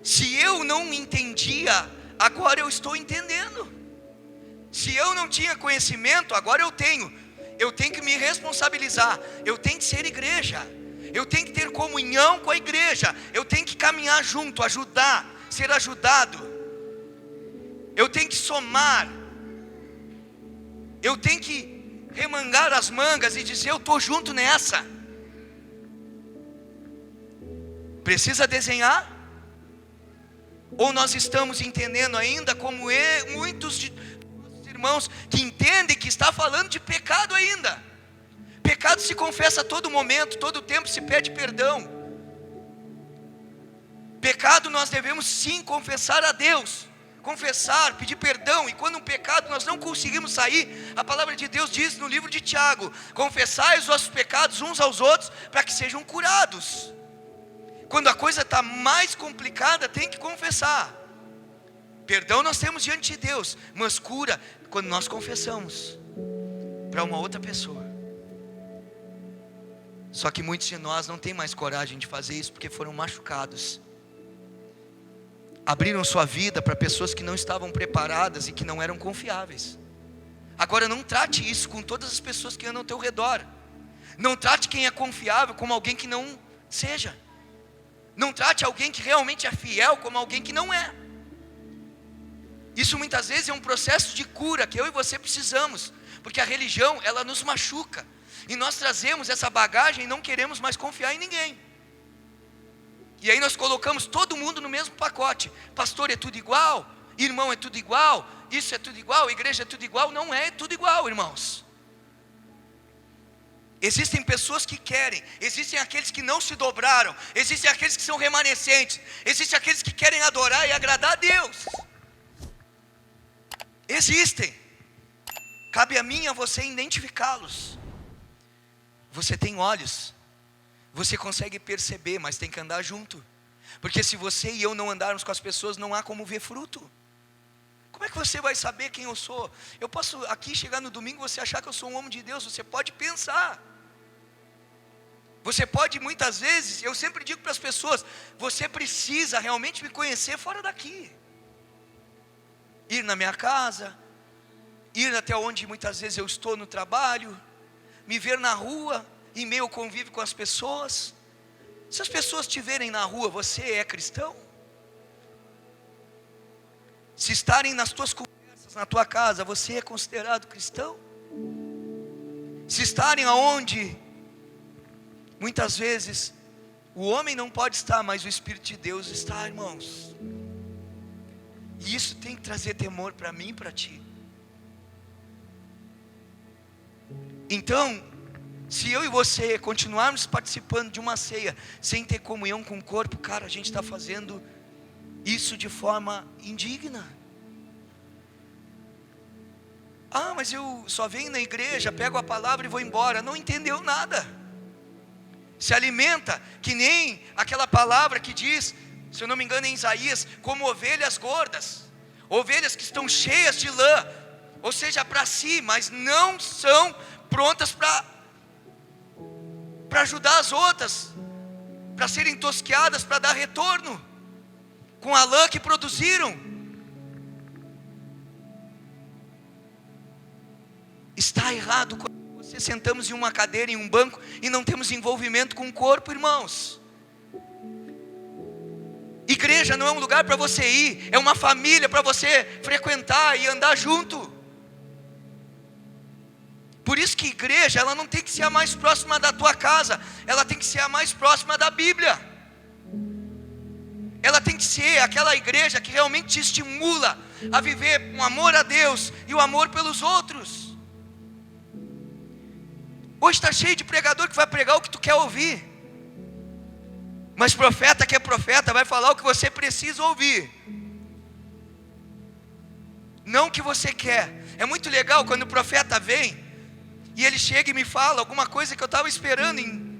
Se eu não entendia, agora eu estou entendendo. Se eu não tinha conhecimento, agora eu tenho. Eu tenho que me responsabilizar. Eu tenho que ser igreja. Eu tenho que ter comunhão com a igreja. Eu tenho que caminhar junto, ajudar, ser ajudado. Eu tenho que somar. Eu tenho que remangar as mangas e dizer, eu estou junto nessa. Precisa desenhar? Ou nós estamos entendendo ainda como muitos de irmãos que entendem que está falando de pecado ainda. Pecado se confessa a todo momento, todo tempo se pede perdão. Pecado nós devemos sim confessar a Deus. Confessar, pedir perdão. E quando um pecado nós não conseguimos sair, a palavra de Deus diz no livro de Tiago: confessai os vossos pecados uns aos outros, para que sejam curados. Quando a coisa está mais complicada, tem que confessar. Perdão nós temos diante de Deus, mas cura quando nós confessamos. para uma outra pessoa. Só que muitos de nós não têm mais coragem de fazer isso porque foram machucados. Abriram sua vida para pessoas que não estavam preparadas e que não eram confiáveis. Agora não trate isso com todas as pessoas que andam ao teu redor. Não trate quem é confiável como alguém que não seja. Não trate alguém que realmente é fiel como alguém que não é. Isso muitas vezes é um processo de cura que eu e você precisamos, porque a religião, ela nos machuca, e nós trazemos essa bagagem e não queremos mais confiar em ninguém. E aí nós colocamos todo mundo no mesmo pacote. Pastor é tudo igual, irmão é tudo igual, isso é tudo igual, igreja é tudo igual. Não é tudo igual, irmãos. Existem pessoas que querem, existem aqueles que não se dobraram, existem aqueles que são remanescentes, existem aqueles que querem adorar e agradar a Deus. Existem. Cabe a mim e a você identificá-los. Você tem olhos, você consegue perceber, mas tem que andar junto. Porque se você e eu não andarmos com as pessoas, não há como ver fruto. Como é que você vai saber quem eu sou? Eu posso aqui chegar no domingo e você achar que eu sou um homem de Deus. Você pode pensar. Você pode muitas vezes, eu sempre digo para as pessoas, você precisa realmente me conhecer fora daqui. Ir na minha casa, ir até onde muitas vezes eu estou no trabalho, me ver na rua, em meio ao convívio com as pessoas. Se as pessoas te verem na rua, você é cristão? Se estarem nas tuas conversas, na tua casa, você é considerado cristão? Se estarem aonde, muitas vezes, o homem não pode estar, mas o Espírito de Deus está, irmãos. E isso tem que trazer temor para mim e para ti. Então, se eu e você continuarmos participando de uma ceia sem ter comunhão com o corpo, cara, a gente está fazendo isso de forma indigna. Ah, mas eu só venho na igreja, pego a palavra e vou embora. Não entendeu nada. Se alimenta que nem aquela palavra que diz, se eu não me engano em Isaías, como ovelhas gordas, ovelhas que estão cheias de lã, ou seja, para si, mas não são prontas para ajudar as outras, para serem tosqueadas, para dar retorno com a lã que produziram. Está errado quando você sentamos em uma cadeira, em um banco, e não temos envolvimento com o corpo, irmãos. Igreja não é um lugar para você ir, é uma família para você frequentar e andar junto. Por isso que igreja, ela não tem que ser a mais próxima da tua casa, ela tem que ser a mais próxima da Bíblia. Ela tem que ser aquela igreja que realmente te estimula a viver o amor a Deus e o amor pelos outros. Hoje está cheio de pregador que vai pregar o que tu quer ouvir, mas profeta que é profeta vai falar o que você precisa ouvir, não o que você quer. É muito legal quando o profeta vem e ele chega e me fala alguma coisa que eu estava esperando em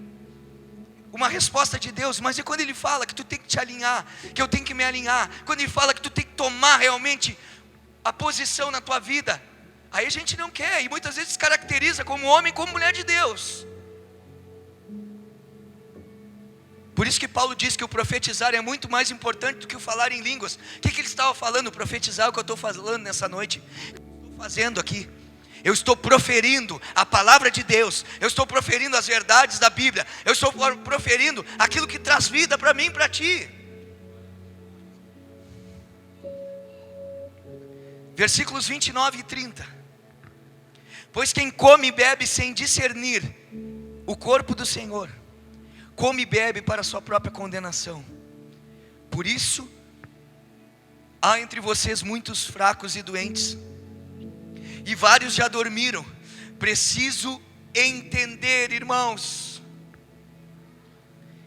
uma resposta de Deus, mas é quando ele fala que tu tem que te alinhar, que eu tenho que me alinhar, quando ele fala que tu tem que tomar realmente a posição na tua vida, aí a gente não quer, e muitas vezes se caracteriza como homem, como mulher de Deus. Por isso que Paulo diz que o profetizar é muito mais importante do que o falar em línguas. O que ele estava falando? Profetizar é o que eu estou falando nessa noite. Eu estou fazendo aqui. Eu estou proferindo a palavra de Deus. Eu estou proferindo as verdades da Bíblia. Eu estou proferindo aquilo que traz vida para mim e para ti. Versículos 29 e 30. Pois quem come e bebe sem discernir o corpo do Senhor, come e bebe para a sua própria condenação. Por isso, há entre vocês muitos fracos e doentes, e vários já dormiram. Preciso entender, irmãos,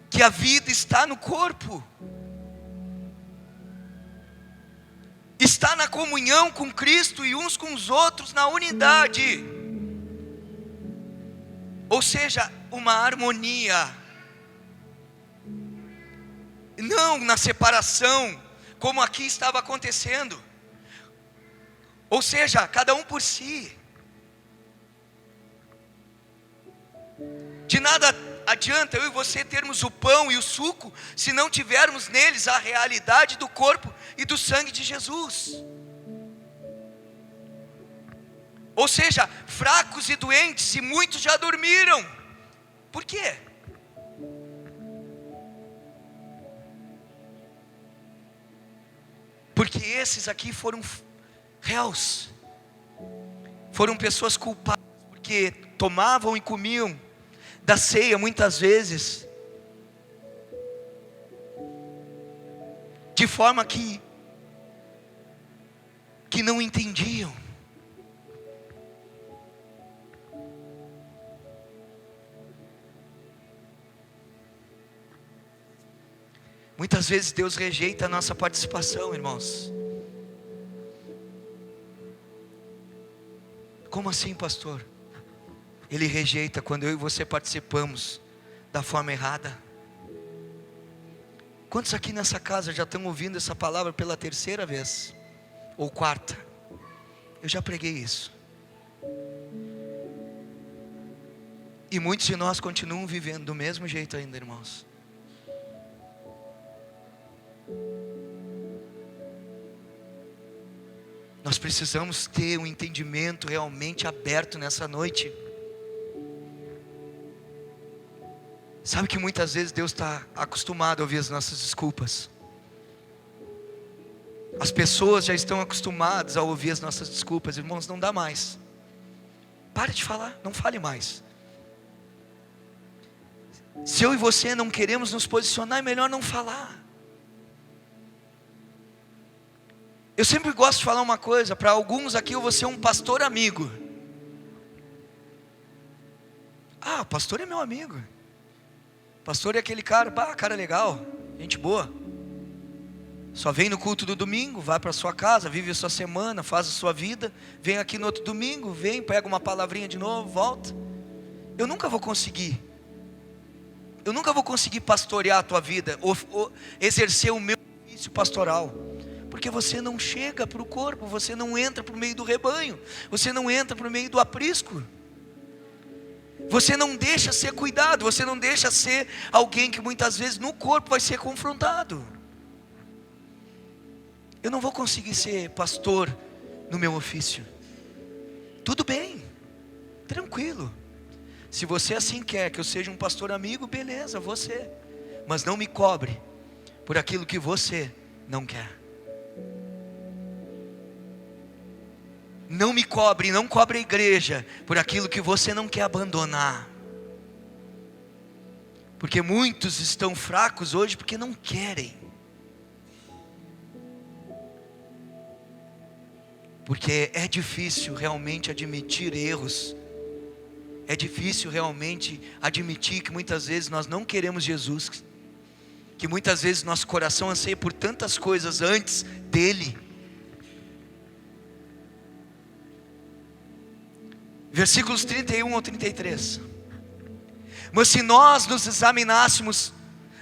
que a vida está no corpo, está na comunhão com Cristo e uns com os outros na unidade, ou seja, uma harmonia, não na separação, como aqui estava acontecendo. Ou seja, cada um por si. De nada adianta eu e você termos o pão e o suco, se não tivermos neles a realidade do corpo e do sangue de Jesus. Ou seja, fracos e doentes, e muitos já dormiram. Por quê? Porque esses aqui foram réus, foram pessoas culpadas, porque tomavam e comiam da ceia muitas vezes, de forma que não entendiam. Muitas vezes Deus rejeita a nossa participação, irmãos. Como assim, pastor? Ele rejeita quando eu e você participamos da forma errada. Quantos aqui nessa casa já estão ouvindo essa palavra pela terceira vez? Ou quarta? Eu já preguei isso. E muitos de nós continuam vivendo do mesmo jeito ainda, irmãos. Nós precisamos ter um entendimento realmente aberto nessa noite. Sabe que muitas vezes Deus está acostumado a ouvir as nossas desculpas. As pessoas já estão acostumadas a ouvir as nossas desculpas. Irmãos, não dá mais. Pare de falar, não fale mais. Se eu e você não queremos nos posicionar, é melhor não falar. Eu sempre gosto de falar uma coisa, para alguns aqui eu vou ser um pastor amigo. Ah, pastor é meu amigo. Pastor é aquele cara, cara legal, gente boa. Só vem no culto do domingo, vai para sua casa, vive a sua semana, faz a sua vida. Vem aqui no outro domingo, vem, pega uma palavrinha de novo, volta. Eu nunca vou conseguir pastorear a tua vida, ou exercer o meu ofício pastoral. Porque você não chega para o corpo, você não entra para o meio do rebanho, você não entra para o meio do aprisco, você não deixa ser cuidado, você não deixa ser alguém que muitas vezes no corpo vai ser confrontado. Eu não vou conseguir ser pastor no meu ofício. Tudo bem, tranquilo. Se você assim quer que eu seja um pastor amigo, beleza, você. Mas não me cobre por aquilo que você não quer. Não me cobre, não cobre a igreja por aquilo que você não quer abandonar. Porque muitos estão fracos hoje porque não querem. Porque é difícil realmente admitir erros. É difícil realmente admitir que muitas vezes nós não queremos Jesus. Que muitas vezes nosso coração anseia por tantas coisas antes dele. Versículos 31 ao 33. Mas se nós nos examinássemos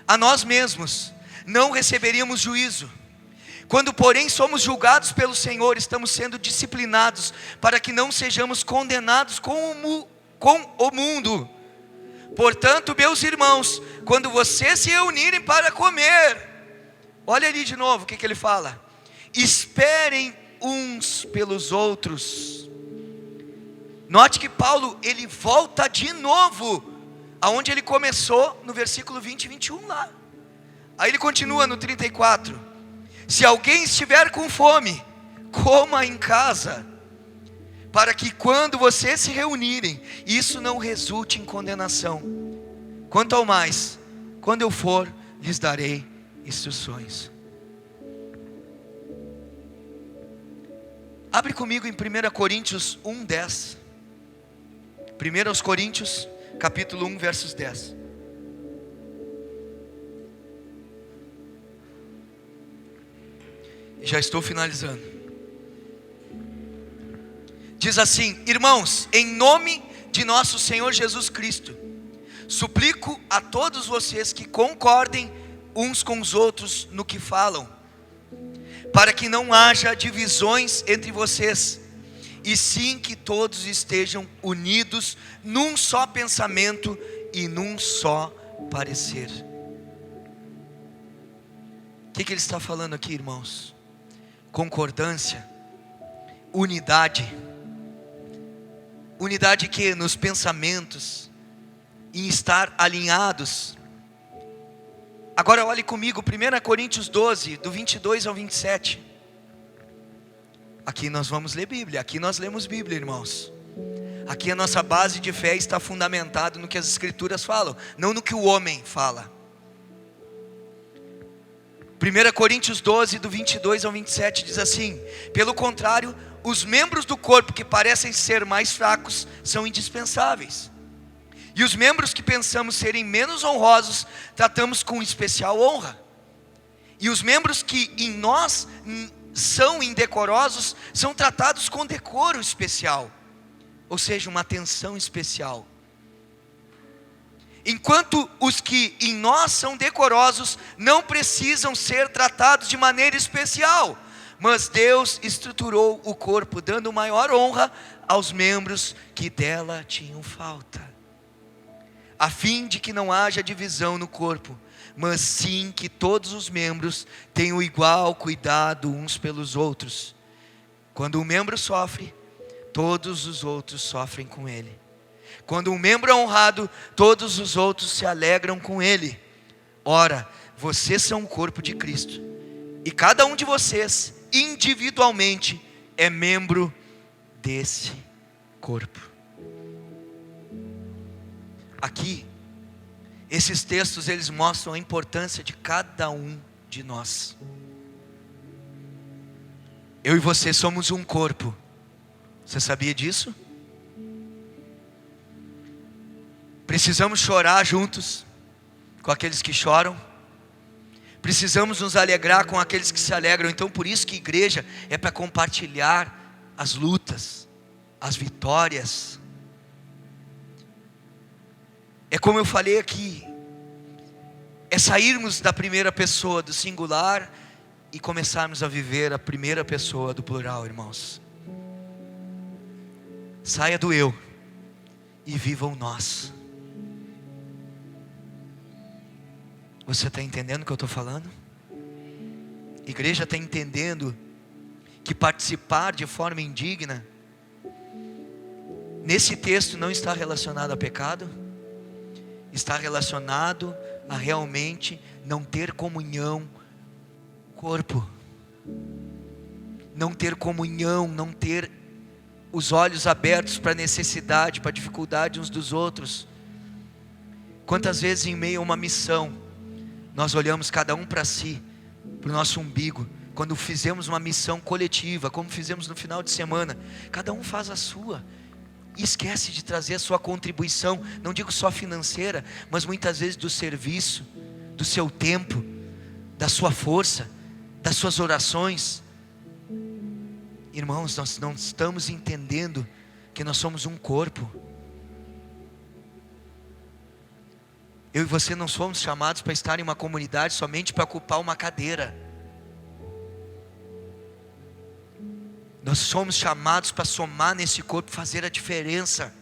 a nós mesmos, não receberíamos juízo. Quando porém somos julgados pelo Senhor, estamos sendo disciplinados, para que não sejamos condenados com o mundo. Portanto, meus irmãos, quando vocês se reunirem para comer, olha ali de novo o que ele fala: esperem uns pelos outros. Note que Paulo, ele volta de novo aonde ele começou no versículo 20 e 21 lá. Aí ele continua no 34. Se alguém estiver com fome, coma em casa, para que quando vocês se reunirem, isso não resulte em condenação. Quanto ao mais, quando eu for, lhes darei instruções. Abre comigo em 1 Coríntios 1:10. 1 Coríntios, capítulo 1, versos 10. Já estou finalizando. Diz assim: irmãos, em nome de nosso Senhor Jesus Cristo, suplico a todos vocês que concordem uns com os outros no que falam, para que não haja divisões entre vocês, e sim que todos estejam unidos num só pensamento e num só parecer. O que ele está falando aqui, irmãos? Concordância, unidade. Unidade que nos pensamentos, em estar alinhados. Agora olhe comigo, 1 Coríntios 12, do 22 ao 27. Aqui nós vamos ler Bíblia, aqui nós lemos Bíblia, irmãos. Aqui a nossa base de fé está fundamentada no que as Escrituras falam, não no que o homem fala. 1 Coríntios 12, do 22 ao 27 diz assim: pelo contrário, os membros do corpo que parecem ser mais fracos são indispensáveis. E os membros que pensamos serem menos honrosos, tratamos com especial honra. E os membros que em nós são indecorosos, são tratados com decoro especial. Ou seja, uma atenção especial. Enquanto os que em nós são decorosos, não precisam ser tratados de maneira especial. Mas Deus estruturou o corpo, dando maior honra aos membros que dela tinham falta, a fim de que não haja divisão no corpo, mas sim que todos os membros tenham igual cuidado uns pelos outros. Quando um membro sofre, todos os outros sofrem com ele. Quando um membro é honrado, todos os outros se alegram com ele. Ora, vocês são o corpo de Cristo, e cada um de vocês, individualmente, é membro desse corpo. Aqui, esses textos eles mostram a importância de cada um de nós. Eu e você somos um corpo. Você sabia disso? Precisamos chorar juntos com aqueles que choram. Precisamos nos alegrar com aqueles que se alegram. Então por isso que igreja é para compartilhar as lutas, as vitórias. É como eu falei aqui, é sairmos da primeira pessoa do singular e começarmos a viver a primeira pessoa do plural, irmãos. Saia do eu e viva o nós. Você está entendendo o que eu estou falando? Igreja está entendendo que participar de forma indigna, nesse texto não está relacionado a pecado, está relacionado a realmente não ter comunhão, corpo, não ter comunhão, não ter os olhos abertos para a necessidade, para a dificuldade uns dos outros. Quantas vezes em meio a uma missão, nós olhamos cada um para si, para o nosso umbigo, quando fizemos uma missão coletiva, como fizemos no final de semana, cada um faz a sua, e esquece de trazer a sua contribuição, não digo só financeira, mas muitas vezes do serviço, do seu tempo, da sua força, das suas orações. Irmãos, nós não estamos entendendo que nós somos um corpo. Eu e você não somos chamados para estar em uma comunidade somente para ocupar uma cadeira. Nós somos chamados para somar nesse corpo, fazer a diferença.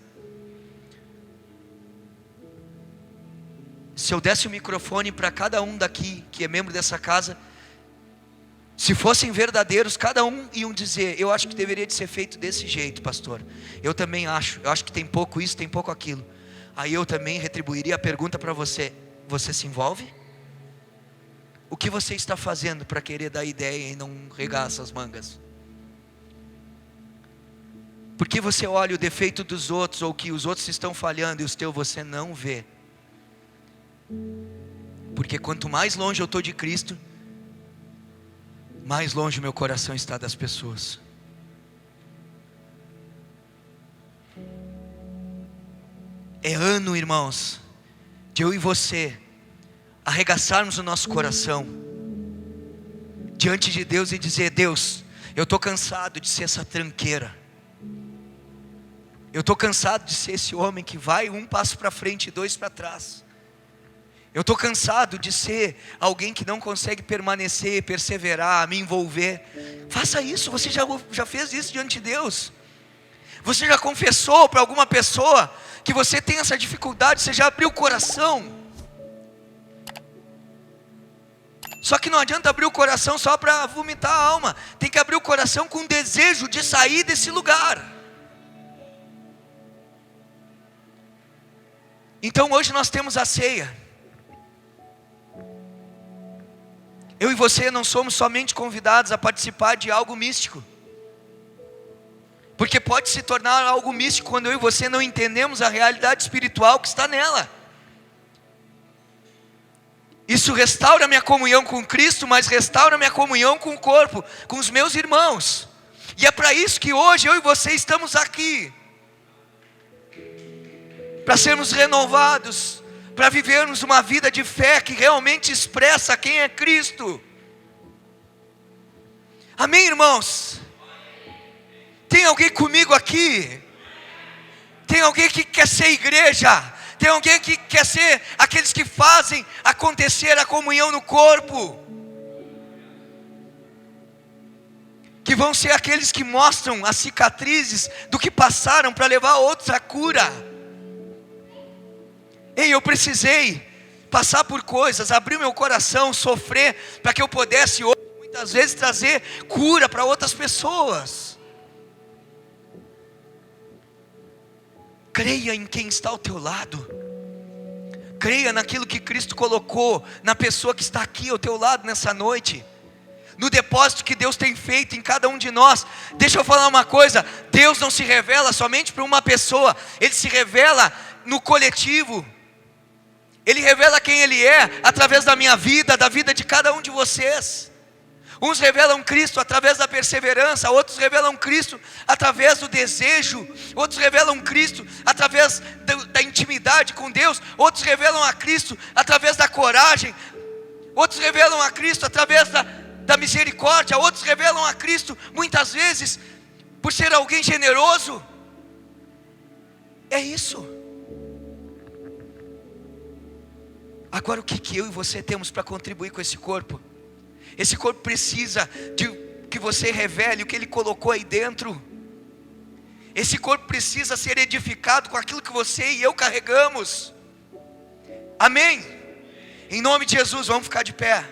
Se eu desse o microfone para cada um daqui, que é membro dessa casa, se fossem verdadeiros, cada um iam dizer: eu acho que deveria de ser feito desse jeito, pastor. Eu também acho, eu acho que tem pouco isso, tem pouco aquilo. Aí eu também retribuiria a pergunta para você: você se envolve? O que você está fazendo para querer dar ideia e não regar essas mangas? Porque você olha o defeito dos outros, ou que os outros estão falhando e os teus você não vê? Porque quanto mais longe eu estou de Cristo, mais longe o meu coração está das pessoas. É ano, irmãos, de eu e você arregaçarmos o nosso coração diante de Deus e dizer: Deus, eu estou cansado de ser essa tranqueira. Eu estou cansado de ser esse homem que vai um passo para frente e dois para trás. Eu estou cansado de ser alguém que não consegue permanecer, perseverar, me envolver. Faça isso, você já fez isso diante de Deus. Você já confessou para alguma pessoa que você tem essa dificuldade? Você já abriu o coração? Só que não adianta abrir o coração só para vomitar a alma. Tem que abrir o coração com desejo de sair desse lugar. Então hoje nós temos a ceia. Eu e você não somos somente convidados a participar de algo místico. Porque pode se tornar algo místico quando eu e você não entendemos a realidade espiritual que está nela. Isso restaura minha comunhão com Cristo, mas restaura minha comunhão com o corpo, com os meus irmãos. E é para isso que hoje eu e você estamos aqui. Para sermos renovados, para vivermos uma vida de fé que realmente expressa quem é Cristo. Amém, irmãos? Tem alguém comigo aqui? Tem alguém que quer ser igreja? Tem alguém que quer ser aqueles que fazem acontecer a comunhão no corpo? Que vão ser aqueles que mostram as cicatrizes do que passaram para levar outros à cura. Ei, eu precisei passar por coisas, abrir meu coração, sofrer, para que eu pudesse hoje, muitas vezes, trazer cura para outras pessoas. Creia em quem está ao teu lado. Creia naquilo que Cristo colocou na pessoa que está aqui ao teu lado nessa noite. No depósito que Deus tem feito em cada um de nós. Deixa eu falar uma coisa. Deus não se revela somente para uma pessoa. Ele se revela no coletivo. Ele revela quem Ele é através da minha vida, da vida de cada um de vocês. Uns revelam Cristo através da perseverança, outros revelam Cristo através do desejo, outros revelam Cristo através da intimidade com Deus, outros revelam a Cristo através da coragem, outros revelam a Cristo através da misericórdia, outros revelam a Cristo muitas vezes por ser alguém generoso. É isso. Agora o que eu e você temos para contribuir com esse corpo? Esse corpo precisa de que você revele o que Ele colocou aí dentro. Esse corpo precisa ser edificado com aquilo que você e eu carregamos. Amém? Em nome de Jesus, vamos ficar de pé.